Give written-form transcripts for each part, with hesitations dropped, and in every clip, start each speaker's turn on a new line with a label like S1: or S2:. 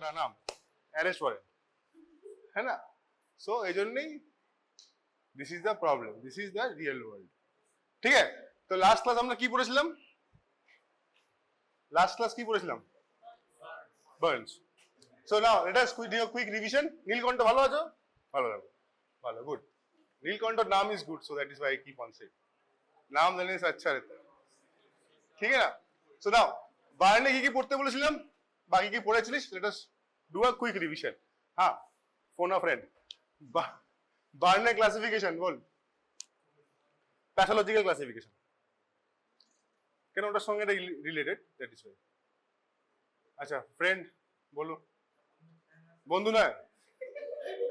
S1: আপনার নাম arrest warrant, হ্যাঁ না? সো এই জন্যই this is the problem, this is the real world. ঠিক আছে, তো লাস্ট ক্লাস আমরা কি পড়েছিলাম? লাস্ট ক্লাস কি পড়েছিলাম? Burns. So now let us do a quick revision. Nilkantha ভালো আছো? ভালো লাগো, ভালো, গুড। नीलकंठ नाम is good, so that is why I keep on saying नाम लेने से अच्छा रहता है, ठीक है ना? सो नाउ बारने की पढ़ते বলেছিলাম, বাকি কি পড়েছিলিস? Let us do a quick revision. हां, phone a friend. Burn classification बोल, पैथोलॉजिकल क्लासिफिकेशन, কেন ওটার সঙ্গে এটা রিলেটেড, দ্যাট ইজ व्हाई। আচ্ছা फ्रेंड बोलो, বন্ধু না,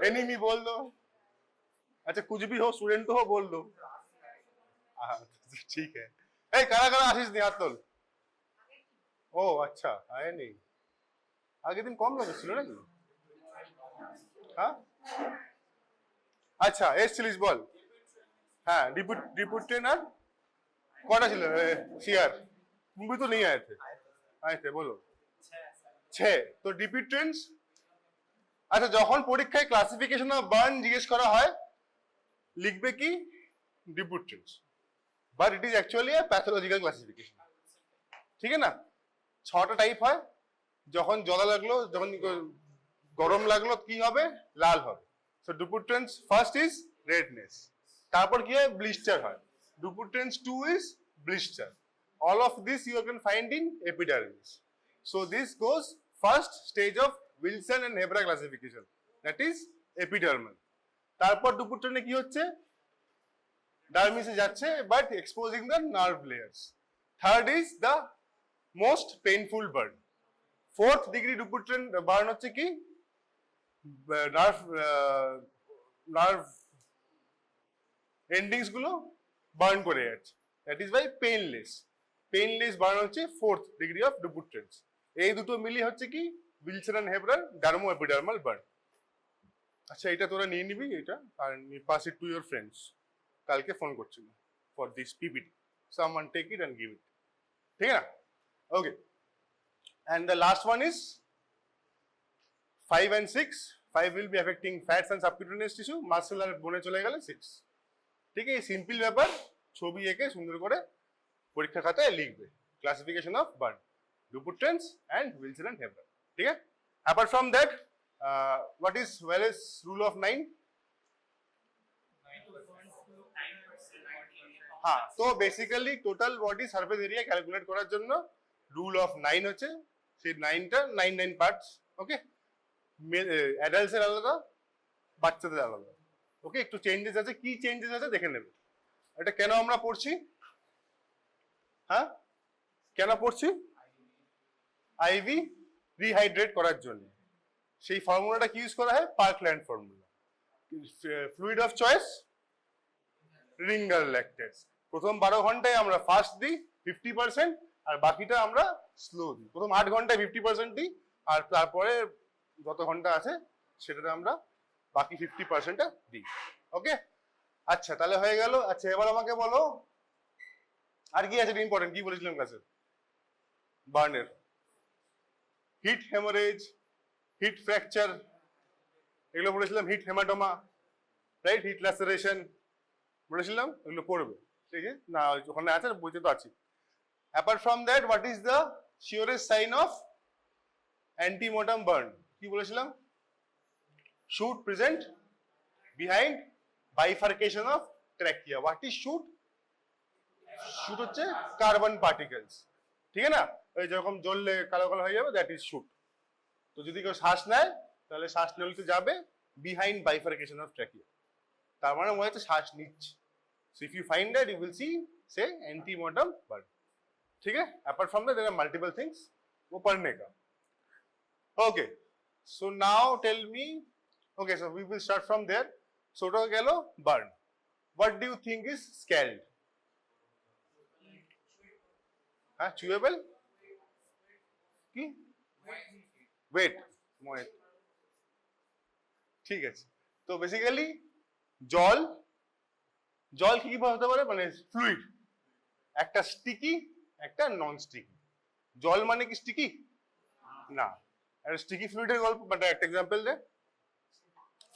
S1: एनिमी बोल दो, अच्छा कुछ भी हो, स्टूडेंट तो हो, बोल दो। ठीक है। ए कारा कारा आशीष नहीं, हाथ तोल। ओ अच्छा, आए नहीं, आगे दिन कम लोग ছিল নাকি? হ্যাঁ আচ্ছা, এসছিলিস বল। হ্যাঁ, डिप्यूट ट्रेनर কটা ছিল? सीआर तुम भी तो नहीं आए थे। आए थे, बोलो 6। তো डिप्यूट ट्रेन्स। আচ্ছা, যখন পরীক্ষায় ক্লাসিফিকেশন অফ বার্ন জিজ্ঞেস করা হয় লিখবে কি? Depute trains, but it is actually a pathological classification, ঠিক আছে না? 6টা টাইপ হয়। যখন জ্বলা লাগলো, যখন গরম লাগলো কি হবে? লাল হবে। So Dupuytren's first is redness, তারপর কি হয়? ব্লিস্টার হয়। Dupuytren's 2 is blister. All of this you can find in epidermis. So this goes first stage of Wilson and Hebra classification, that is epidermal. তারপর ডুপুট্রেনে কি হচ্ছে? ডার্মিসে যাচ্ছে, but exposing the nerve layers. Third is the most painful burn. Fourth degree Dupuytren burn হচ্ছে কি? Nerve endings গুলো burn করে যাচ্ছে, that is by painless burn হচ্ছে फोर्थ ডিগ্রি অফ ডুপুট্রেন্স। এই দুটো মিলিয়ে হচ্ছে কি? উইলসন এন্ড হেব্রার ডার্মো এপিডার্মাল বার্ন। আচ্ছা, এটা তোরা নিয়ে নিবি, এটা আর pass it to your friends. কালকে ফোন করছিল for this PPT, someone take it and give it, ঠিক আছে না? ওকে। And the last one is 5 and 6. 5 will be affecting fats and subcutaneous tissue, muscle R bone চলে গেলে 6। ঠিক আছে, simple ব্যাপার, ছবি এঁকে সুন্দর করে পরীক্ষা খাতায় লিখবে। Classification of burn, Dupuytren's and Wilson and Hebra, ঠিক আছে? Apart from that, what is Wallace rule of 9? হ্যাঁ, তো basically total body surface area calculate করার জন্য রুল অফ 9 হচ্ছে, সেই 9টা 9 পার্টস। ওকে, অ্যাডাল্টস এর আলাদা, বাচ্চাদের আলাদা। ওকে, একটু চেঞ্জেস আছে, কি চেঞ্জেস আছে দেখে নেবে। এটা কেন আমরা পড়ছি? হ্যাঁ, কেন পড়ছি? আইভি রিহাইড্রেট করার জন্য। সেই ফর্মুলাটা কি ইউজ করা হয়? Parkland formula. Fluid of choice ringer lactase. প্রথম 12 ঘন্টায় আমরা ফাস্ট দিই 50%, আর বাকিটা আমরা স্লো দিই। প্রথম 8 ঘন্টায় 50% দিই, আর তারপরে যত ঘন্টা আছে সেটাতে আমরা বাকি 50%টা দিই। ওকে, আচ্ছা তাহলে হয়ে গেল। আচ্ছা, এবার আমাকে বলো আর কি আছে ইম্পর্টেন্ট? কি বলেছিলাম ক্লাসে? বার্নের হিট হেমোরেজ, হিট ফ্র্যাকচার, এগুলো বলেছিলাম। Heat haematoma, right? Heat laceration বলেছিলাম, এগুলো পড়বে, ঠিক আছে না? ওখানে আছে, বইতে তো আছে। Apart from that, what is the surest sign of antemortem burn? কি বলেছিলাম? Shoot present behind bifurcation of trachea. What is shoot? Shoot হচ্ছে কার্বন পার্টিকেলস, ঠিক আছে না? ওই যেরকম জ্বললে কালো কালো হয়ে যাবে, দ্যাট ইজ শুট। তো যদি কেউ শ্বাস নেয়, তাহলে শ্বাস নলিতে যাবে বিহাইন্ড বাইফার্কেশন অফ ট্র্যাকিয়া, তার মানে মনে হচ্ছে শ্বাস নিচ্ছে। So if you find that, you will see say antemortem burn, ठीक है? Apart from that there are multiple things वो पढ़ने का। Okay, so now tell me, okay so we will start from there. So ওটা গেল burn. What do you think is scald? হ্যাঁ, চুয়েবল কি? ওয়েট, মোয়েট, ঠিক আছে। তো বেসিক্যালি জল, জল কি কি হতে পারে? মানে ফ্লুইড, একটা স্টিকি, একটা নন স্টিকি। জল মানে কি স্টিকি? না, একটা স্টিকি ফ্লুইডের গল্প, মানে একটা এক্সাম্পল দে।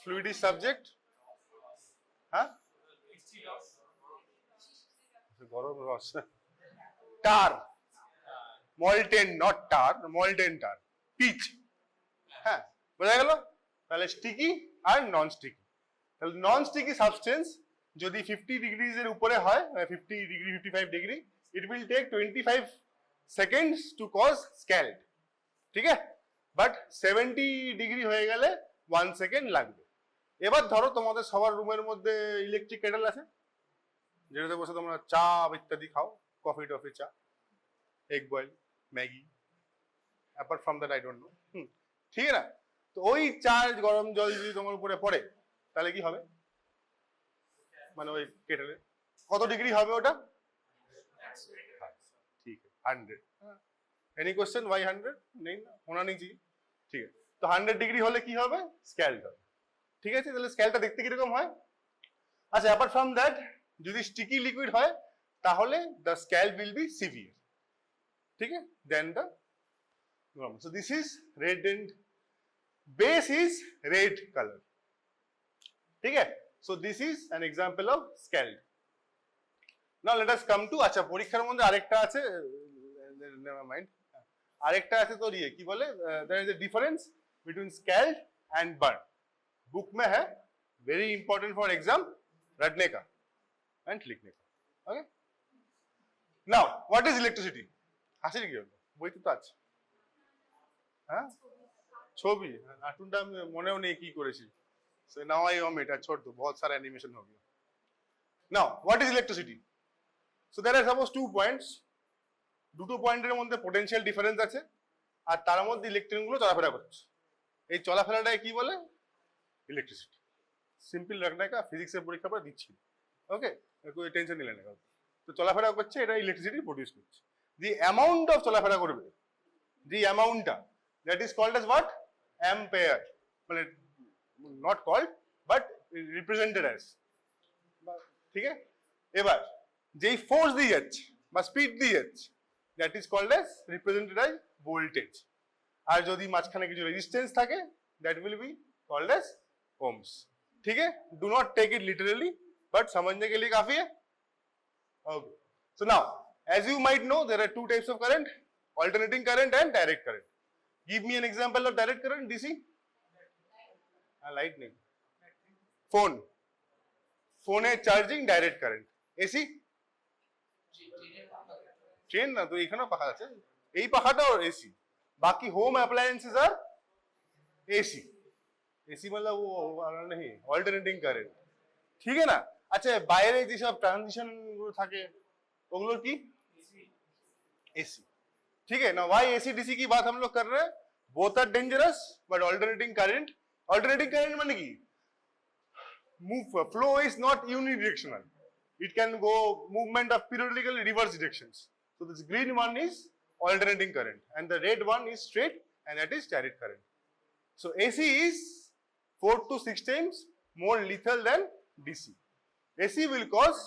S1: ফ্লুইড ইজ সাবজেক্ট, হ্যাঁ গরম রস, tar, molten, not tar, molten tar, pitch, হ্যাঁ বোঝা গেল। তাহলে স্টিকি আর নন স্টিকি। তাহলে নন স্টিকি সাবস্টেন্স যদি 50 ডিগ্রিজ এর উপরে হয়, 50 degree 55 degree, it will take 25 seconds to cause scald, ঠিক আছে। বাট 70 ডিগ্রি হয়ে গেলে 1 সেকেন্ড লাগবে। এবার ধরো তোমাদের সবার রুমের মধ্যে ইলেকট্রিক কেটেল আছে, যেটাতে বসে তোমরা চা ইত্যাদি খাও, কফি টফি, চা, egg boil, Maggi, apart from that I don't know, ঠিক আছে না। তো ওই চা গরম জল যদি তোমার উপরে পড়ে তাহলে কি হবে, মানে ওই কেটেলে কত ডিগ্রি হবে ওটা, ঠিক আছে 100। এনি কোশ্চেন ওয়াই 100 নেই না, হোনা নেই জি, ঠিক আছে। তো 100 ডিগ্রি হলে কি হবে, স্ক্যাল্ড হবে, ঠিক আছে। তাহলে স্ক্যালটা দেখতে কিরকম হয়। আচ্ছা, অ্যাপার্ট ফ্রম দ্যাট যদি স্টিকি লিকুইড হয় তাহলে the scan will be severe, ঠিক আছে, দেন the normal. So this is red and base is red color, ঠিক আছে। So this is an example of scald. Now let us come to, আচ্ছা পরীক্ষার মধ্যে আরেকটা আছে, never mind, আরেকটা আছে তোর ইয়ে কি বলে, there is a difference between scald and burn. Book में है, very important for exam, रटने का and लिखने का, okay. Now what is electricity? হাসির কি হলো, বইতে তো আছে, হ্যাঁ ছবি, নাটুনটা আমি মনেও নেই কি করেছি, so now I omit, छोड़ दो, बहुत सारा एनिमेशन हो गया. Now what is electricity? So there are suppose 2 points, দুটো পয়েন্টের মধ্যে পোটেনশিয়াল ডিফারেন্স আছে, আর তার মধ্যে ইলেকট্রন গুলো চলাফেরা করছে। এই চলাফেরাটাকে কি বলে, ইলেকট্রিসিটি। সিম্পল রাখনা কা, ফিজিক্সের পরীক্ষা পরে দিচ্ছি, ওকে, কোই টেনশন নিলে না। তো চলাফেরা করছে, এটা ইলেকট্রিসিটি প্রডিউস করছে। দি অ্যামাউন্ট অফ চলাফেরা করবে, দি অ্যামাউন্টটা, that is called as what, ampere, মানে not called but represented as, ঠিক আছে। এবার যেই ফোর্স দিয়ে যাচ্ছে বা স্পিড দিয়ে যাচ্ছে, that is called as represented as voltage. আর যদি মাঝখানে কিছু রেজিস্ট্যান্স থাকে, that will be called as ohms, ठीक है। Do not take it literally, but समझने के लिए काफी है, okay. So now as you might know, there are 2 types of current, alternating current and direct current. Give me an example of direct current, DC, lightning, phone, phone এ charging direct current, AC, train না তো এখানে পাখা আছে, এই পাখাটাও AC, বাকি home appliances আর এসি। एसी मतलब वो नहीं, অল্টারনেটিং কারেন্ট, ঠিক है ना। अच्छा, বাইরে যেসব ট্রানজিশন গুলো থাকে ওগুলো কি, एसी, ठीक है ना। व्हाई एसी डीसी की बात हम लोग कर रहे हैं, both are dangerous, but alternating current মানে কি, move flow is not unidirectional, it can go movement of periodically reverse directions. So this green one is alternating current and the red one is straight, and that is direct current. So AC is 4 to 6 times more lethal than DC. AC will cause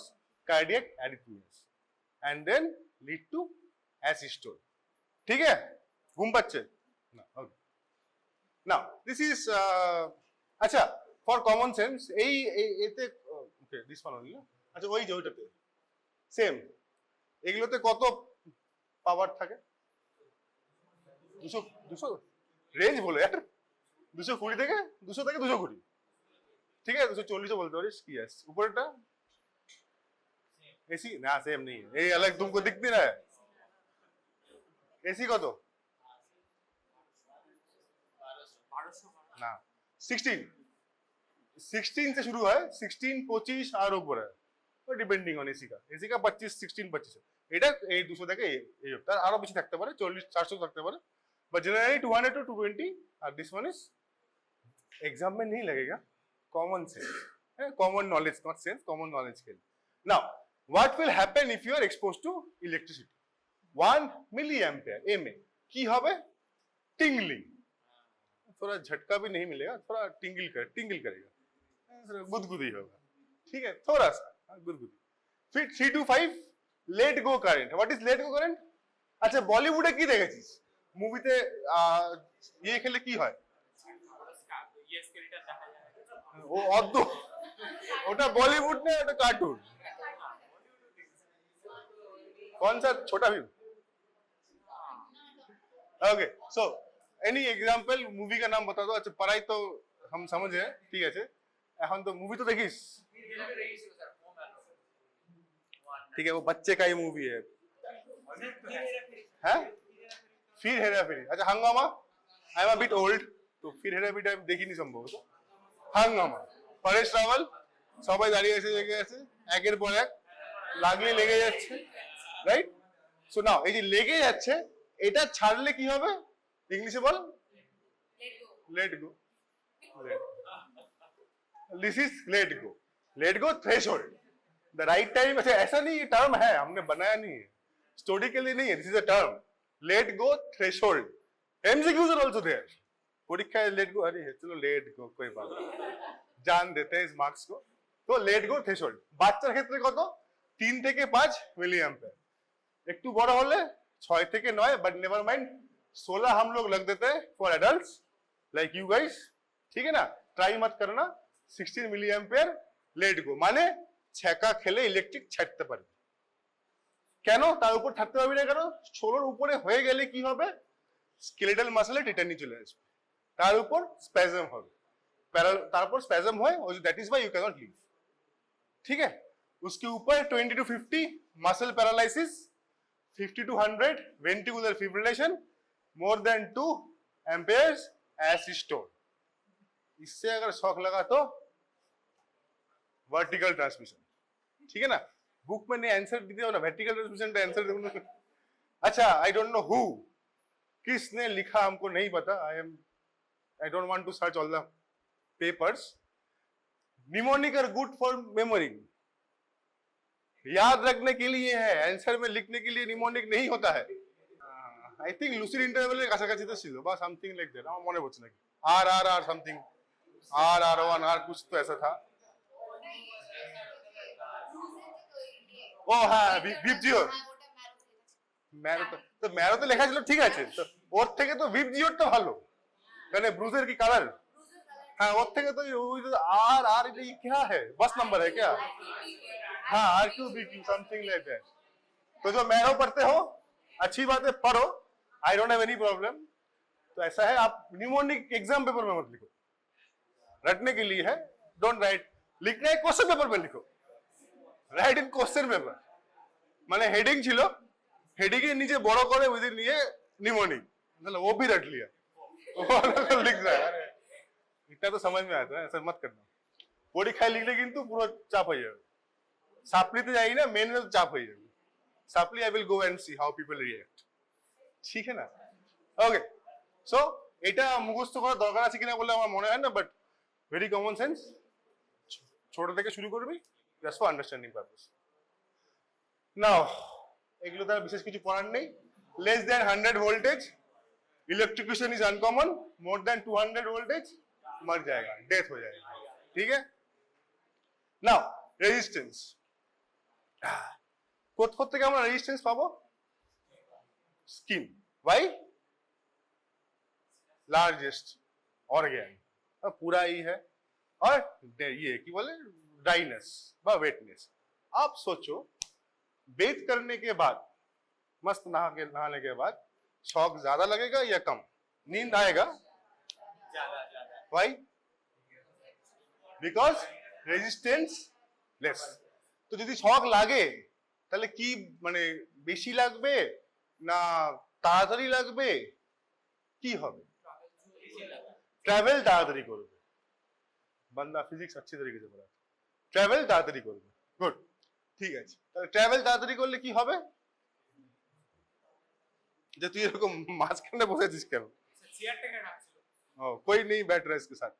S1: cardiac arrhythmias and then lead to asystole, ठीक है। घूम पाচ্ছে না, okay. Now this is अच्छा for common sense, এই এতে ওকে, this one only, আচ্ছা ওই যে ওইটাতে সেম, এগুলোতে কত পাওয়ার থাকে, 200 রেঞ্জ বলে यार, 220 থেকে 200 থেকে 220, ঠিক আছে, 240 বলতে পারিস, কি আছে উপরেরটা, एसी ना सेम नहीं है, ये अलग तुमको दिख नहीं रहा है। एसी কত না, 16 से शुरू है, 16 25 আর উপরে, তো ডিপেন্ডিং অন এসি का 25 16 25, এটা এই 200 থেকে এই তার আরো বেশি থাকতে পারে, 40 400 থাকতে পারে, বাট জেনারেলি 200 to 220, আর দিস ওয়ান ইজ एग्जाम में नहीं लगेगा, common sense, common knowledge, not sense, common knowledge के लिए। Now what will happen if you are exposed to electricity, 1 milliampere ए में की হবে, टिंगलिंग, थोड़ा झटका भी नहीं मिलेगा, थोड़ा टिंगल करेगा, गुदगुदी होगा, ठीक है, थोड़ा सा गुदगुदी। फिर 3 to 5 let go current, what is let go current, अच्छा बॉलीवुডে কি দেখেছিস, মুভিতে ইয়ে খেলে কি হয়? ও অদ্দ, ওটা বলিউড না, ওটা कार्टून। कौन सा छोटा Bhim? Okay, so any example movie का नाम बता दो। अच्छा पढ़ाई तो हम समझ गए, ठीक है। এখন তো মুভি তো দেখিস, ठीक है, वो बच्चे का ही मूवी है। हैं? फिर हेरा फेरी। अच्छा हंगामा, I am a bit old, तो फिर हेरा फेरी আমি দেখিনি সম্ভবত। হাঙ্গামা, পরেশ রাওয়াল, সবাই দাঁড়িয়ে আছে লেগে আছে, একের পর এক লাগলে লেগে যাচ্ছে, রাইট? সো নাও এই যে লেগে যাচ্ছে, এটা ছাড়লে কি হবে? ইংলিশে বল, let go. This is let go. Let go threshold, the right time. अच्छा ऐसा नहीं, ये टर्म है, हमने बनाया नहीं है, स्टोरी के लिए नहीं है, this is a term, let go threshold. MCQs are also there. परीक्षा लेट गो, अरे चलो लेट गो, कोई बात नहीं, जान देते हैं इस मार्क्स को। तो लेट गो थ्रेशोल्ड বাচ্চার ক্ষেত্রে কত? 3 থেকে 5 মিলি एम्पियर। একটু বড় হলে 6 থেকে 9, बट नेवर माइंड 16 हम लोग लग देते हैं for adults like you guys, ठीक है ना? ट्राई मत करना। 16 मिली एम्पियर लेट गो মানে ছ্যাঁকা খেলে ইলেকট্রিক ছাড়তে পারবে। কেন তার উপর থাকতে পারবি না? কেন? 16 উপরে হয়ে গেলে কি হবে? স্কেলেটাল মাসলে টিটানি চলে আসবে, তার উপর স্প্যাজম হবে, তারপর স্প্যাজম হয়, that is why you can not leave, ठीक है? उसके ऊपर 20 to 50 muscle paralysis, 50 to 100 ventricular fibrillation, more than 2 amperes asystole. इससे अगर शॉक लगा तो वर्टिकल ट्रांसमिशन, ठीक है ना? बुक में नहीं आंसर दिया ना, वर्टिकल ट्रांसमिशन का आंसर दे। अच्छा आई डोंट नो हु, किसने लिखा हमको नहीं पता। I don't want to search all the papers. Mnemonic are good for memory, याद रखने के लिए है, आंसर में लिखने के लिए निमोनिक नहीं होता है। आई थिंक लुसिड इंटरवल কাছাকাছি তো ছিল বা समथिंग लाइक दैट, আমার মনে পড়ছে নাকি R R R something, R R 1 R कुछ तो ऐसा था। ও হ্যাঁ ভিপজিও, ম্যারো তো ম্যারো তো লেখা ছিল, ঠিক আছে, তো ওর থেকে তো ভিপজিওরটা ভালো, মানে ব্রুজের কি কালার। हाँ और थे तो आर आर ये क्या है, बस नंबर है क्या? हाँ R Q B Q something like that. तो जो मैरो पढ़ते हो अच्छी बात है, पढ़ो, I don't have any problem. तो ऐसा है, आप निमोनिक एग्जाम पेपर में मत लिखो, रटने के लिए है, डोंट राइट। लिखना है क्वेश्चन पेपर में लिखो, राइट इन क्वेश्चन पेपर। माने हेडिंग छिलो, हेडिंग के नीचे बड़ो करे विदिन ये निमोनिक, मतलब वो भी रट लिया, वो लिख रहा है। इतना तो समझ में आता है, ऐसा मत करना। পরীক্ষায় লিখলে কিন্তু পুরো চাপ হয়ে যাবে। সাপ্লিতে যাই না, মেনে তো চাপ হয়ে যাবে। Supply I will go and see how people react, ঠিক है ना? ওকে, সো এটা মুখস্থ করার দরকার আছে কিনা বলে আমার মনে হয় না, বাট ভেরি কমন সেন্স। ছোট থেকে শুরু করবি, জাস্ট ফর আন্ডারস্ট্যান্ডিং পারপাস। নাও এগুলো তার বিশেষ কিছু পড়ার নেই। Less than 100 voltage electrocution is uncommon, more than 200 voltage मर जाएगा, डेथ हो जाएगा, ठीक है? नाउ रेजिस्टेंस, কোথা থেকে আমরা রেজিস্ট্যান্স পাবো? Skin, why? लार्जेस्ट ऑर्गन, पूरा ही है, और ये की बोले ड्राइनेस व वेटनेस। आप सोचो बेथ करने के बाद, मस्त नहाने के बाद शॉक ज्यादा लगेगा या कम? नींद आएगा ज्यादा। व्हाई? Because resistance less. तो যদি শক লাগে তাহলে কি মানে বেশি লাগবে না তাড়াতাড়ি লাগবে, কি হবে? ট্রাভেল তাড়াতাড়ি করবে, বান্দা ফিজিক্স अच्छी तरीके से पढ़ा, ট্রাভেল তাড়াতাড়ি করবে, গুড, ঠিক আছে। তাহলে ট্রাভেল তাড়াতাড়ি করলে কি হবে? যে তুই এরকম মাঝখানে বসেছিস কেন? চেয়ারটাকে ঢাকছিল। ও कोई नहीं बैठ रहा इसके साथ,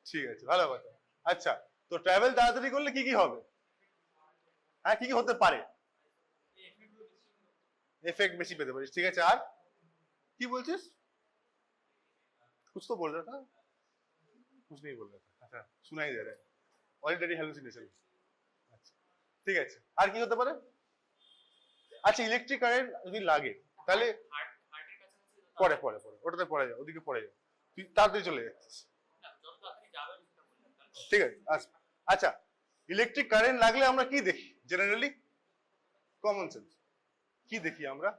S1: ঠিক আছে, ভালো কথা। আচ্ছা, তো ট্রাভেল তাড়াতাড়ি করলে কি কি হবে? হ্যাঁ কি কি হতে পারে? এফেক্ট বেশি পেতে পারিস, ঠিক আছে। আর কি বলছিস? कुछ तो बोल रहा था, कुछ नहीं बोल रहा था। अच्छा सुनाई दे रहा है, ऑलरेडी হ্যালুসিনেশন। আচ্ছা ঠিক আছে, আর কি হতে পারে? আচ্ছা ইলেকট্রিক কারেন্ট যদি লাগে তাহলে হার্টের কাছাকাছি পরে পরে পরে ওটাতে পড়ে যাও, ওদিকে পড়ে যাও, তুই তাড়াতাড়ি চলে যাচ্ছিস। ঠিক আছে আচ্ছা, ইলেকট্রিক কারেন্ট লাগলে আমরা কি দেখি জেনারেলি? কমন সেন্স কি দেখি আমরা?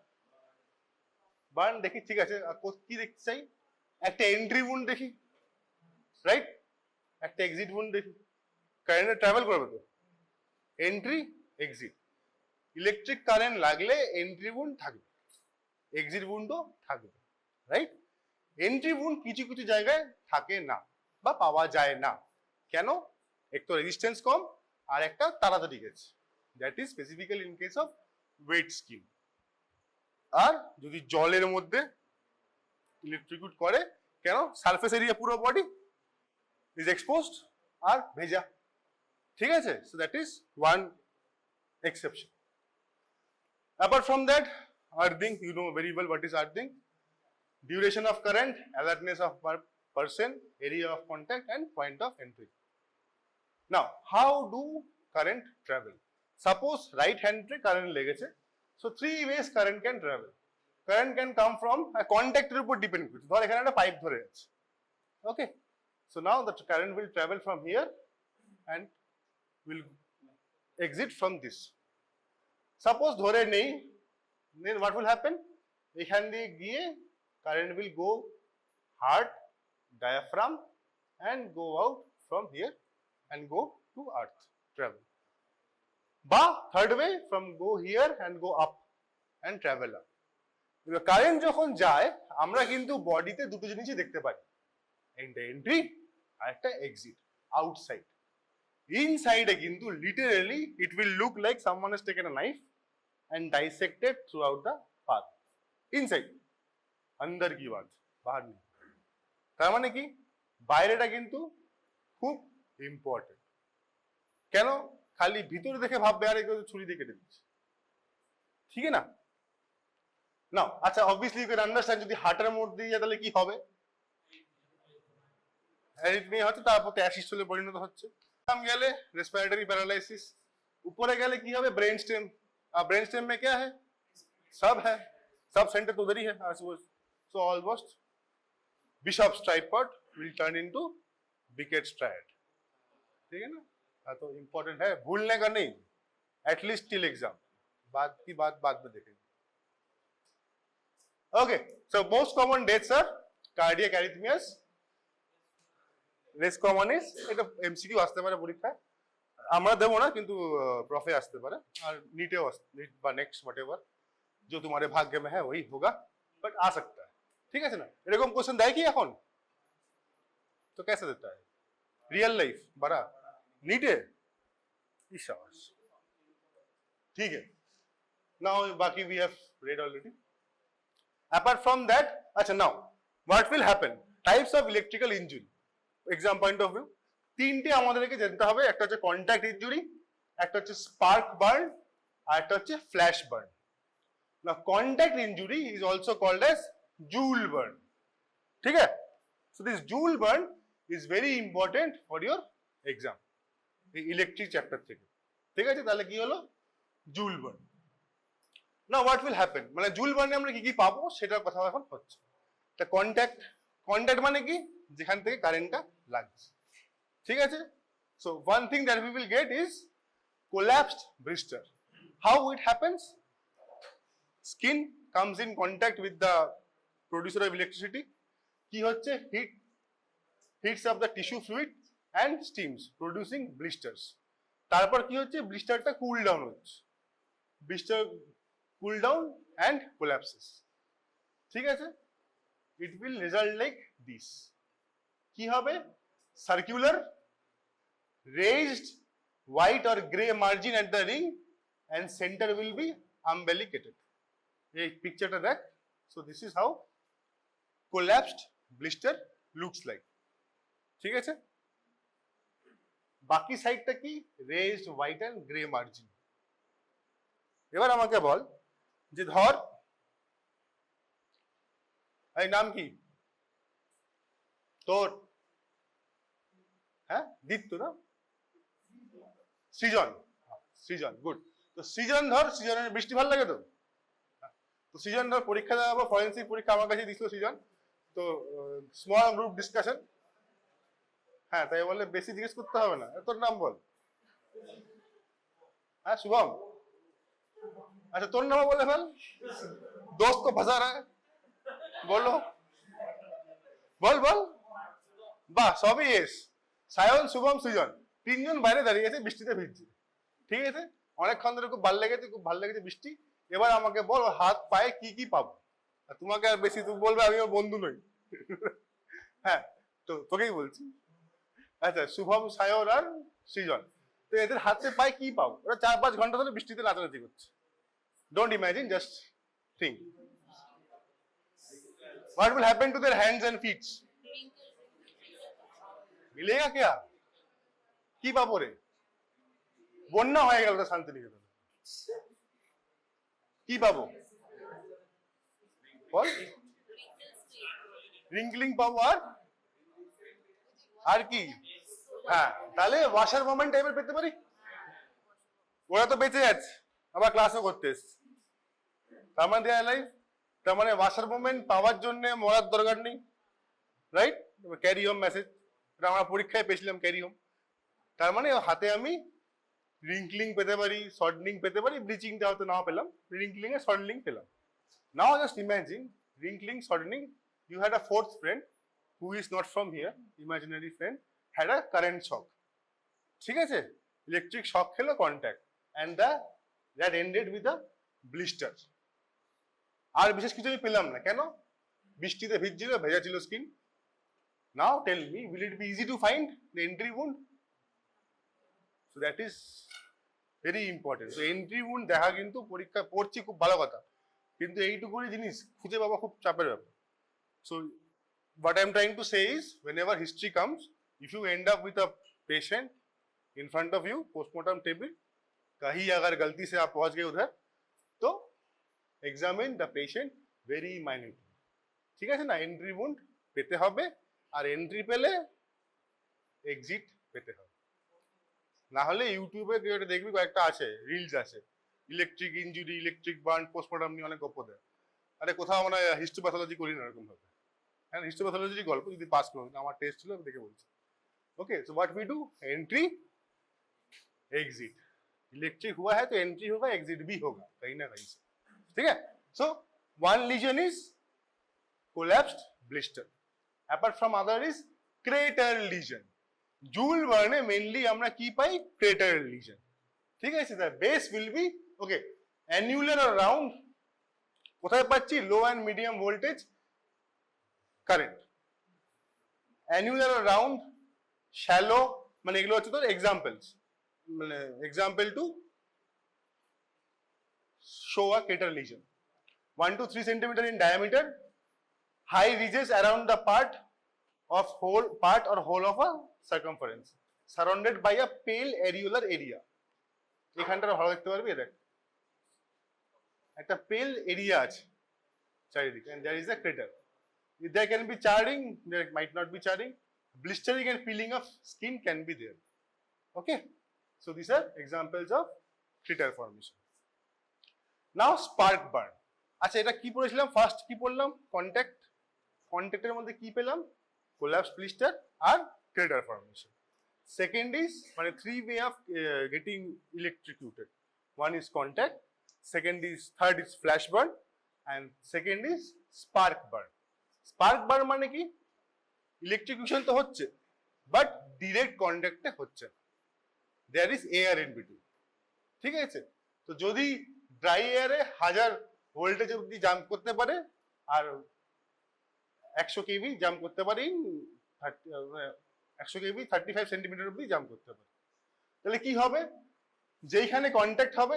S1: বার্ন দেখি, ঠিক আছে। কি দেখতে চাই? একটা এন্ট্রি উন্ড দেখি, রাইট? একটা এক্সিট উন্ড দেখি। কারেন্ট ট্রাভেল করবে তো, এন্ট্রি এক্সিট। ইলেকট্রিক কারেন্ট লাগলে এন্ট্রি উন্ড থাকবে, এক্সিট উন্ডও থাকবে, রাইট? এন্ট্রি উন্ড কিছু কিছু জায়গায় থাকে না বা পাওয়া যায় না। কেন? একটা রেজিস্ট্যান্স কম আর একটা তাড়াতাড়ি গেছে, that is specifically in case of wet skin. আর যদি জলের মধ্যে ইলেকট্রিকিউট করে, কেন? সারফেস এরিয়া পুরো বডি ইজ এক্সপোজড আর ভেজা, ঠিক আছে? So that is one exception. Apart from that, earthing, you know very well what is earthing. Duration of current, alertness of person, area of contact and point of entry. Now, how do current travel? Suppose right hand current লেগেছে, so three ways current can travel. Current can come from a contact এর উপর depend করছে, ধর এখানে একটা pipe ধরে আছে, okay? So now the current will travel from here and will exit from this. Suppose ধরে নেই, then what will happen? এখান দিয়ে গিয়ে current will go heart, diaphragm and go out from here and go to earth, travel. Ba third way, from go here and go up and travel up. Current যখন যায় আমরা কিন্তু বডিতে দুটো জিনিসই দেখতে পাই, একটা এন্ট্রি আর একটা এক্সিট আউটসাইড। ইনসাইডে কিন্তু literally it will look like someone has taken a knife and dissected throughout the path. Inside, अंदर की बात, बाहर नहीं। তার মানে কি বাইরেটা কিন্তু খুব ইম্পর্টেন্ট। কেন? খালি ভিতরে দেখে ভাববে আর একটু ছুরি দিয়ে কেটে দিচ্ছে, ঠিক না? নাও আচ্ছা, অবভিয়াসলি ইউ ক্যান আন্ডারস্ট্যান্ড যদি হার্টের মধ্যে দিয়ে যায় তাহলে কি হবে? অ্যারিথমিয়া হচ্ছে, তারপর অ্যাসিস্টোলে পরিণত হচ্ছে। নাম গেলে রেসপিরেটরি প্যারালাইসিস। উপরে গেলে কি হবে? Brain stem. আর ব্রেন স্টেম में क्या है? सब है, सब सेंटर तो उधर ही है, I suppose. So almost Bishop's tripod will turn into Becket's triad, ठीक है ना? हाँ, तो इम्पोर्टेंट है, भूलने का नहीं, एटलीस्ट टिल एग्जाम। बाद की बात बाद में देखेंगे। Okay, so most common deaths are cardiac arrhythmias. Less common is এটা এমসিকিউ আসতে পারে পরীক্ষায়, আমরা দেবো না কিন্তু প্রফে আসতে পারে, আর नीटेও नीट বা नेक्स्ट व्हाटएवर जो तुम्हारे भाग्य में है वही होगा, बट आ सकता है, ঠিক আছে না? এরকম কোশ্চেন দেয় কি এখন? তো कैसे देता है? रियल लाइफ बड़ा नीटे इशाबाश, ठीक है। नाउ बाकी we have read already. Apart from that, अच्छा now what will happen? Types of electrical injury. Exam point of view, তিনটে আমাদেরকে জানতে হবে। একটা হচ্ছে কন্ট্যাক্ট ইনজুরি, একটা হচ্ছে স্পার্ক বার্ন, আর একটা হচ্ছে flash burn. Now contact injury is also called as joule burn, ठीक है? So this joule burn is very important for your exam, electric chapter থেকে, ঠিক আছে? তাহলে কি হলো? joule burn. Now what will happen? মানে joule burn এ আমরা কি কি পাবো সেটার কথা এখন হচ্ছে। তা কন্ট্যাক্ট মানে কি? যেখান থেকে কারেন্টটা লাগছে, ঠিক আছে? So one thing that we will get is collapsed blister. How it happens? Skin comes in contact with the producer of electricity, কি হচ্ছে? heats up the tissue fluid and steams producing blisters. তারপর কি হচ্ছে? ব্লিস্টারটা cool down হচ্ছে, blister cool down and collapses, ঠিক আছে? it will result like this. কি হবে? circular raised white or gray margin at the ring and center will be umbilicated. এই পিকচারটা দেখ। so this is how collapsed blister looks like, ঠিক আছে? বাকি সাইডটা কি? raised white and gray margin. এবার আমাকে বল যে ধর, এই নাম কি তোর? হ্যাঁ, দীপ্ত না? সৃজন, সৃজন, গুড। তো সৃজন ধর, সৃজনের বৃষ্টি ভালো লাগে তো? তো সৃজন ধর পরীক্ষা দেওয়া বা ফরেন্সিক পরীক্ষা আমার কাছে দিছিল সৃজন, তো স্মল গ্রুপ ডিসকাশন, হ্যাঁ তাই বলে বেশি জিজ্ঞেস করতে হবে না। তোর নাম বল। হ্যাঁ শুভম, আচ্ছা তোর নাম বলে ফেল, দোস্ত তো ফসা রা বলো, বল বল। বাহ সবই এস। সায়ন, শুভম, সৃজন, তিনজন বাইরে দাঁড়িয়ে আছে, বৃষ্টিতে ভিজছে, ঠিক আছে? অনেকক্ষণ ধরে খুব ভালো লেগেছে, খুব ভালো লেগেছে বৃষ্টি। এবার আমাকে বল হাত পায়ে কি কি পাবো। আর তোমাকে আর বেশি তুমি বলবে আমি বন্ধু নই। হ্যাঁ তো তোকেই বলছি। আচ্ছা শুভম, সায়ন আর সৃজন, তো এদের হাতে পায়ে কি পাবো? ওরা 4-5 ঘন্টা ধরে বৃষ্টিতে নাচানাচি করছে। Don't imagine, just think what will happen to their hands and feet? মিলেগা क्या? কি পাবো রে? বন্যা হয়ে গেল তো শান্তিনিকেতনে, কি পাবো বল? রিঙ্কলিং পাবো আর কি? হ্যাঁ তাহলে ওয়াশার মোমেন্ট টাইপের পেতে পারি। ওরা তো বেঁচে যাচ্ছে, আবার ক্লাসও করতে এসছে, তার মানে দেয়া লাইফ, তার মানে ওয়াশার মোমেন্ট পাওয়ার জন্য মরার দরকার নেই, রাইট? ক্যারি হোম মেসেজ, এটা আমরা পরীক্ষায় পেয়েছিলাম, ক্যারি হোম। তার মানে হাতে আমি রিঙ্কলিং পেতে পারি, শর্টনিং পেতে পারি, ব্লিচিংটা হয়তো নাও পেলাম, রিঙ্কলিং এ শর্টনিং পেলাম। Now just imagine wrinkling, shortening, you had a fourth friend who is not from here, imaginary friend, had a current shock, ঠিক আছে? ইলেকট্রিক শক খেলো, contact, and that ended with a blister. আর বিশেষ কিছু আমি পেলাম না, কেন? বৃষ্টিতে ভিজছিল, ভেজা ছিল skin. Now tell me, will it be easy to find the entry wound? So that is very important. So entry wound দেখা কিন্তু পরীক্ষা পড়ছি খুব ভালো কথা, কিন্তু এইটুকুনি জিনিস খুঁজে পাওয়া খুব চাপের ব্যাপার। So what I'm trying to say is, whenever history comes, if you end up with a patient in front of you, postmortem table, कहीं अगर गलती से आप पहुंच गए उधर, तो examine the patient very minutely, ঠিক আছে না? এন্ট্রি wound পেতে হবে, আর এন্ট্রি পেলে এক্সিট পেতে হবে। না হলে ইউটিউবে দেখবি কয়েকটা আছে, রিলস আছে, electric injury, electric burn, post-mortem নিয়ে অনেক গল্প দেয়। আরে কোথাও আমরা হিস্টোপ্যাথোলজি করি না এরকম ভাবে। হ্যাঁ হিস্টোপ্যাথোলজির গল্প যদি পাস করো, আমার টেস্ট ছিল দেখে বলছি। Okay so what we do, entry exit, electric हुआ है तो एंट्री होगा, एग्जिट भी होगा कहीं ना कहीं से, ठीक है? So one lesion is collapsed blister, apart from other is crater lesion. Joule বার্নে মেইনলি আমরা কি পাই? ক্রেটার লিজন, ঠিক আছে? The base will be okay annular আর রাউন্ড। কোথায় পাচ্ছি? Low and medium voltage current, annular আর রাউন্ড, শ্যালো, মানে এগুলো হচ্ছে তোর এক্সাম্পলস, মানে example to show a crater lesion. 1 to 3 centimeter in diameter, high ridges around the part or whole of a circumference, surrounded by a pale areolar area. এখানটা ভালো দেখতে পারবি, দেখ একটা পেল এরিয়া আছে চারিদিকে, and there is a crater. There can be charring, there might not be charring, blistering and peeling of skin can be there. Okay, so these are examples of crater formation. Now spark burn. আচ্ছা এটা কি পড়েছিলাম? First কি পড়লাম? Contact, কন্ট্যাক্টের মধ্যে কি পেলাম? Collapse, blister R crater formation. Second is মানে three way of getting electrocuted. One is contact, third is flash burn, and second is spark burn. Spark burn মানে কি? ইলেকট্রিকিউশন তো হচ্ছে, বাট ডিরেক্ট কন্ট্যাক্টে হচ্ছে না, there is air in between, ঠিক আছে? তো যদি ড্রাই এয়ারে 1000 ভোল্টেজ অবধি জাম্প করতে পারে, আর 100 কেভি জাম্প করতে পারে, 100 কেভি 35 সেন্টিমিটার অবধি জাম্প করতে পারে, তাহলে কি হবে? যেইখানে কন্ট্যাক্ট হবে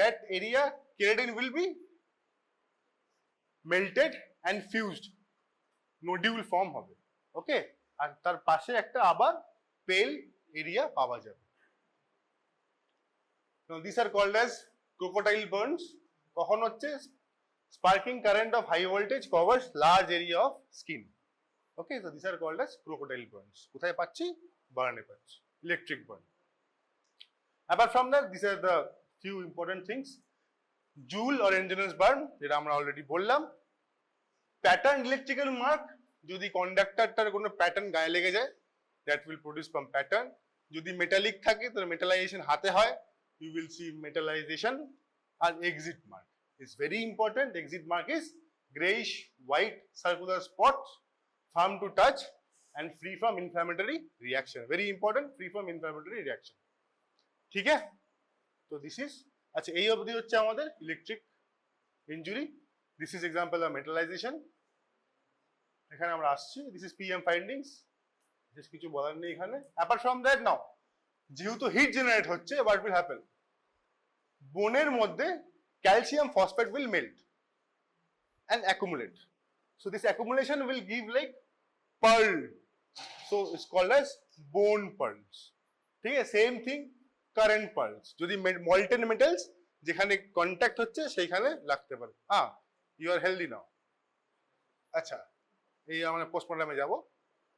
S1: that area keratin will be melted and fused, nodule form হবে, ওকে? আর তার পাশে একটা আবার পেল এরিয়া পাওয়া যাবে। Now these are called as crocodile burns. কখন হচ্ছে? Sparking current of high voltage covers large area of skin. Okay, so these are called as crocodile burns. কোথায় পাচ্ছি? বার্নে পাচ্ছি, electric burn. Apart from that, these are the few important things. Joule or endogenous burn, যেটা আমরা already বললাম। Pattern electrical mark, যদি কন্ডাক্টরটার কোনো pattern গায়ে লেগে যায়, that will produce some pattern. যদি মেটালিক থাকে তাহলে মেটালাইজেশন হাতে হয়, you will see metallization. And exit mark is very important. Exit mark is grayish white circular spots, firm to touch and free from inflammatory reaction. Very important, free from inflammatory reaction. ठीक है? तो this is, अच्छा এই অবধি হচ্ছে আমাদের electric injury. This is example of metallization. এখানে আমরা আসছি, this is PM findings. just কিছু বলার নেই এখানে। apart from that, now যেহেতু হিট জেনারেট হচ্ছে, what will happen? বোনের মধ্যে calcium phosphate will melt and accumulate. So this accumulation will give like pearl. So it's called as bone pearls. ঠিক আছে? same thing current pearls. যদি molten metals যেখানে contact হচ্ছে সেইখানে লাগতে পারে। you are healthy now. আচ্ছা, এই আমরা পোস্টমর্টমে যাব।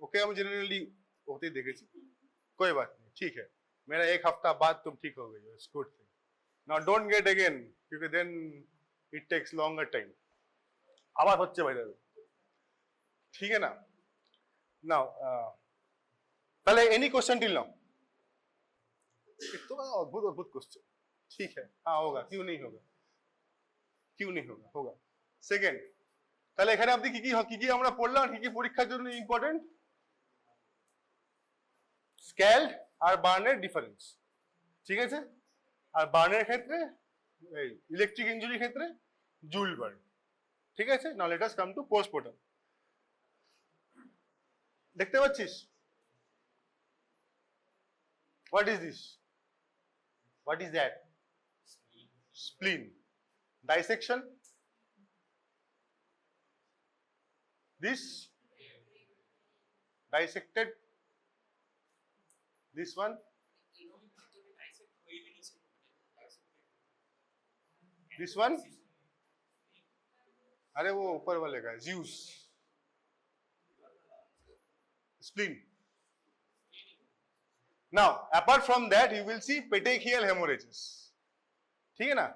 S1: ওকে, আমি জেনারেলি ওতেই দেখেছি, कोई बात नहीं, ठीक है। मेरा एक हफ्ता बाद तुम ठीक हो गई, it's good thing. Now don't get again, because then it takes longer time. আবার হচ্ছে ভাই দাদা, ठीक है ना? Now पहले any question till now? तो अद्भुत अद्भुत क्वेश्चन, ठीक है, हाँ होगा, क्यों नहीं होगा, क्यों नहीं होगा, होगा। सेकेंड, তাহলে এখানে আপনি কি কি আমরা পড়লাম, কি কি পরীক্ষার জন্য ইম্পর্টেন্ট? স্ক্যাল্ড আর বার্নের ডিফারেন্স, ঠিক আছে? আর বার্নের ক্ষেত্রে, এই ইলেকট্রিক ইনজুরির ক্ষেত্রে জুল বার্ন, ঠিক আছে? Now let us come to postmortem. দেখতে পাচ্ছিস? What is this? What is that? Spleen. Dissection, this dissected, this one, this one, अरे वो ऊपर वाले का Zeus, spleen. Now apart from that you will see petechial hemorrhages, ठीक है ना?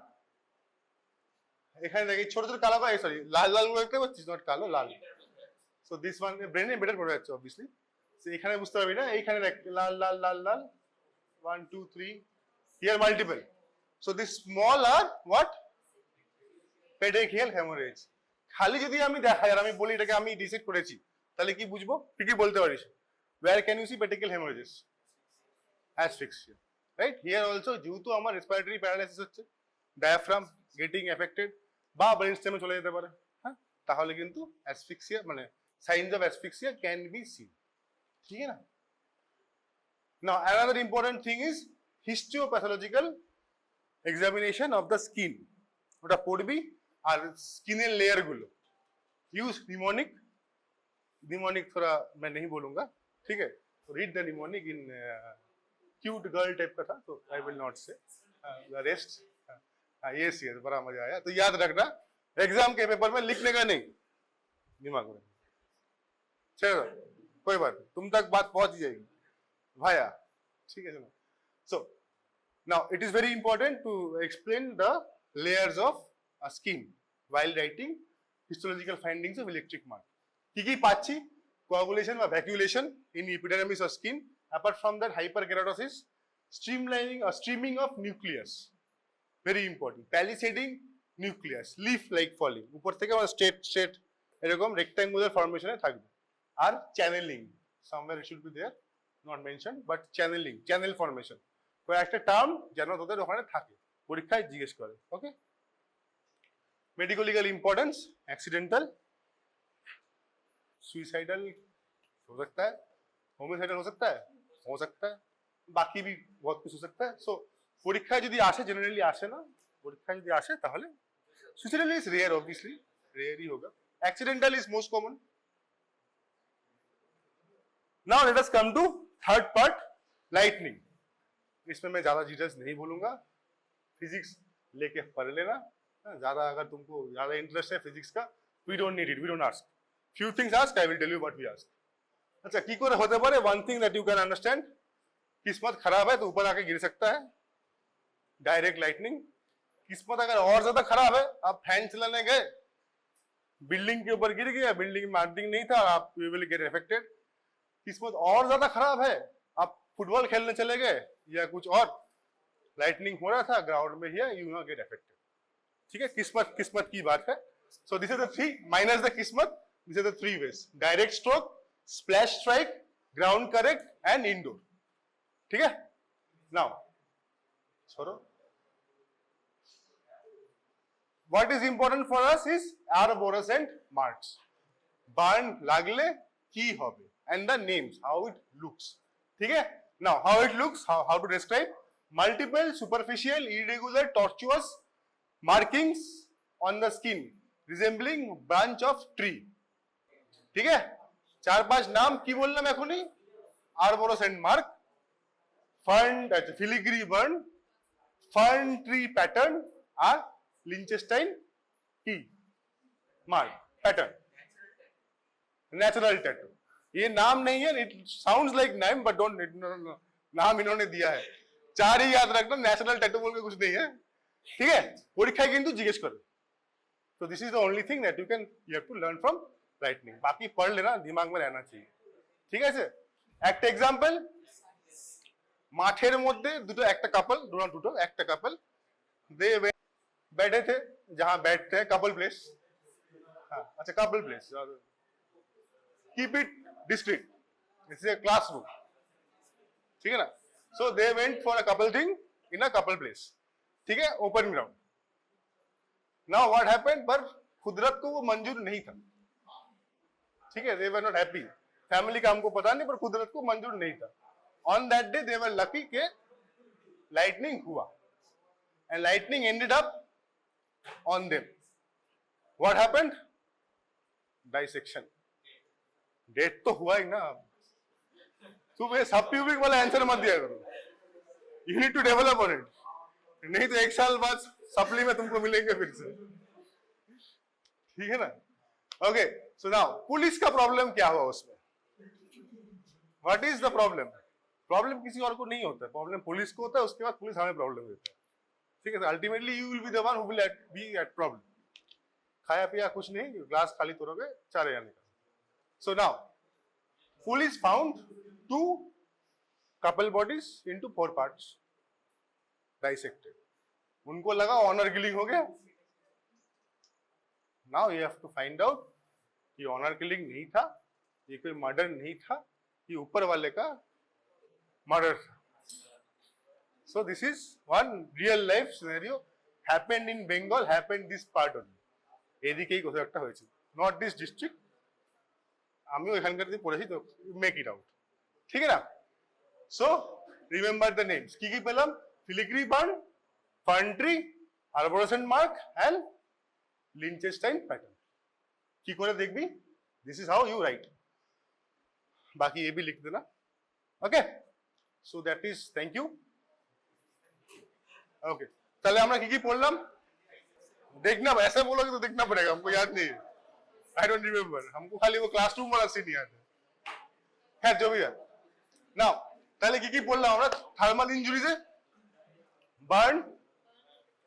S1: এখানে দেখি ছোট ছোট কালো কালো, সরি লাল লাল গুলো দেখতে পাচ্ছিস? নট কালো, লাল। So this one ব্রেনে বেটার করে যাচ্ছে obviously. So এখানে বুঝতে পারবি না, এইখানে দেখ লাল লাল লাল লাল, 1 2 3, here multiple. So this small are what? Petechial hemorrhage. খালি যদি আমি দেখাই আর আমি বলি এটাকে আমি ডিসাইড করেছি, তাহলে কি বুঝবো? ঠিকই বলতে পারিস। Where can you see petechial hemorrhages? Asphyxia, right? Here also যেহেতু আমার respiratory paralysis হচ্ছে, diaphragm getting affected বা ব্রেন স্টেমে চলে যেতে পারে, হ্যাঁ, তাহলে কিন্তু অ্যাসফিক্সিয়া মানে signs of asphyxia can be seen, ঠিক আছে না? Now another important thing is histopathological examination of the skin. ওটা পড়বি, আর স্কিনের লেয়ার গুলো यूज निमोनिक, निमोनिक थोड़ा मैं नहीं बोलूंगा, ठीक है? Read the mnemonic in cute girl type का था, तो आई विल नॉट से द रेस्ट। यस यस, बड़ा मजा आया। तो याद रखना एग्जाम के पेपर में लिखने का नहीं, दिमाग में। चलो कोई बात नहीं, तुम तक बात पहुंच जाएगी भाया, ठीक है? So now it is very important to explain the layers of a skin while writing histological findings of electric mark. কি কি পাচ্ছি? coagulation বা vacuolation in epidermis of skin. Apart from that, hyperkeratosis, streamlining or streaming of nucleus, very important. Palisading nucleus, leaf like falling, উপর থেকে আমার straight straight এরকম rectangular formation এ থাকবে। আর channeling, somewhere it should be there, not mentioned, but channeling, channel formation, তো একটা term যেন তোদের ওখানে থাকে, পরীক্ষায় জিজ্ঞেস করে। Okay, medico legal importance, accidental, suicidal हो सकता है, होमिसाइडल हो सकता है, बाकी भी बहुत कुछ हो सकता है। सो পরীক্ষায় যদি আসে, জেনারেলি আসে না, পরীক্ষায় যদি আসে তাহলে suicidal is rare, obviously rare ही होगा। Accidental is most common. Now let us come to third part, lightning. इसमें मैं ज्यादा डिटेल्स नहीं बोलूंगा, फिजिक्स लेके पढ़ लेना। ज्यादा अगर तुमको ज्यादा इंटरेस्ट है फिजिक्स का, we don't need it, we don't ask. Few things ask, I will tell you what we ask. अच्छा, की করে হতে পারে? One thing that you can understand, किस्मत खराब है तो ऊपर आके गिर सकता है, डायरेक्ट लाइटनिंग। किस्मत अगर और ज्यादा खराब है, आप फैन चलाने गए, बिल्डिंग के ऊपर गिर गया, बिल्डिंग में अर्थिंग नहीं था, आप यू विल गेट अफेक्टेड। किस्मत और ज्यादा खराब है, आप फुटबॉल खेलने चले गए या कुछ और, लाइटनिंग हो रहा था ग्राउंड में, यू विल गेट अफेक्टेड। ठीक है, किस्मत किस्मत की बात है। So this is the three minus the किस्मत, this is the three ways: direct stroke, splash strike, ground correct and indoor. ठीक है, नाउ छोड़ो, what is important for us is arborescent marks. Burn লাগলে কি হবে and the names, how it looks. ठीक है, now how it looks, how to describe: multiple superficial irregular tortuous markings on the skin resembling branch of tree. ठीक है, चार पांच नाम की बोललाम एखुनी: arborescent mark, fern filigree burn, fern tree pattern আর Liechtenstein की mark pattern, natural tattoo. ये नाम नहीं है, it sounds like name but don't, नाम इन्होंने दिया है, चार ही याद रखना, नेचुरल टैटू बोल के कुछ नहीं है। ठीक है, परीक्षाয় কিন্তু জিজ্ঞেস করে। तो this is the only thing that you have to learn from writing, बाकी पढ़ लेना, दिमाग में रहना चाहिए। ঠিক আছে, একটা एग्जांपल, মাঠের মধ্যে দুটো, একটা কাপল, দুটো একটা কাপল, দে बैठे थे जहां बैठते हैं, कपल प्लेस। हाँ, अच्छा couple place, keep it discreet, this is a classroom. ठीक है ना, so they went for a couple thing in a couple place. ठीक है, open ground. Now what happened, पर कुदरत को वो मंजूर नहीं था। ठीक है, they were not happy, family का हमको पता नहीं, पर कुदरत को मंजूर नहीं था। On that day they were lucky के लाइटनिंग हुआ, and lightning ended up on them. What happened? Dissection. डेट तो हुआ ही ना। तुम ये सबप्यूबिक वाला आंसर मत दिया करो, you need to develop on it, नहीं तो एक साल बाद सप्ली में तुमको मिलेंगे फिर से। ठीक है ना, ओके। सो नाउ पुलिस का प्रॉब्लम क्या हुआ उसमें, what is the problem? Problem किसी और को नहीं होता है, प्रॉब्लम पुलिस को होता है, उसके बाद पुलिस हमें प्रॉब्लम देता है। ठीक है, ultimately you will be the one who will be at problem. खाया पिया कुछ नहीं, ग्लास खाली तोड़ोगे, चारे जाने का। So now police found 2 couple bodies into 4 parts, dissected. उनको लगा ऑनर किलिंग हो गया। Now you have to find out कि ऑनर किलिंग नहीं था, ये कोई मर्डर नहीं था, ये ऊपर वाले का मर्डर था। So this is one real life scenario happened in Bengal, happened this part only. এদিকেই কোথাও একটা হয়েছে, not this district, আমিও এখানকার দিয়ে পড়েছি, তো মেক ইট আউট। ঠিক আছে না, সো রিমেম্বার দ্য নেমস, কি কি পেলাম: filigree burn, fern tree, arborescent mark and Lichtenstein pattern. কি করে দেখবি, this is how you write, বাকি ये भी लिख देना। Okay, so that is, thank you. Okay, তাহলে আমরা কি কি পড়লাম देखना, ऐसे बोलोगे तो देखना पड़ेगा, हमको याद नहीं है, आई डोंट रिमेम्बर, हमको खाली वो क्लासरूम वाला सीन याद है। खैर जो भी है, नाउ তাহলে কি কি পড়লাম আমরা: থার্মাল ইনজুরিজে burn,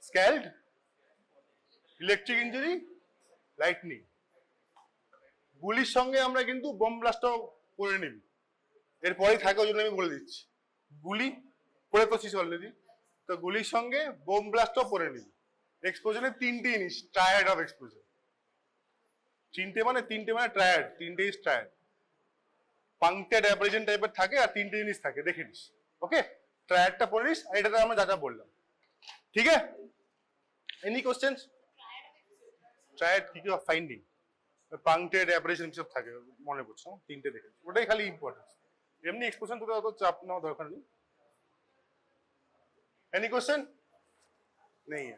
S1: scald, electric injury, lightning. গুলির সঙ্গে আমরা কিন্তু বোম ব্লাস্টও করে নিবি, এরপরেই থাকে, ওই জন্য আমি বলে দিচ্ছি। গুলি পড়ে তো ছিস অলরেডি, তো গুলির সঙ্গে বোম ব্লাস্টও পড়ে নিবি। এক্সপোজনে 3টে জিনিস, ট্রায়াড অফ এক্সপোজর, 3টে মানে ট্রায়াড, 3টে ইজ ট্রায়াড, পাংক্টেড অ্যাব্রেশন টাইপের থাকে আর 3টে জিনিস থাকে, দেখে নিস। ওকে, ট্রায়াডটা পড়ে নিস, আর এটাতে আমরা যা যা বললাম। ঠিক আছে, এনি কোশ্চেন্স? ট্রায়াড কি কি ফাইন্ডিং, পাংক্টেড অ্যাব্রেশন সব থাকে, মনে পড়ছে, 3টে দেখে, ওটাই খালি ইম্পর্টেন্স। এমনি এক্সপোজন তোদের অত চাপ নেওয়া দরকার নেই। Any question? नहीं है।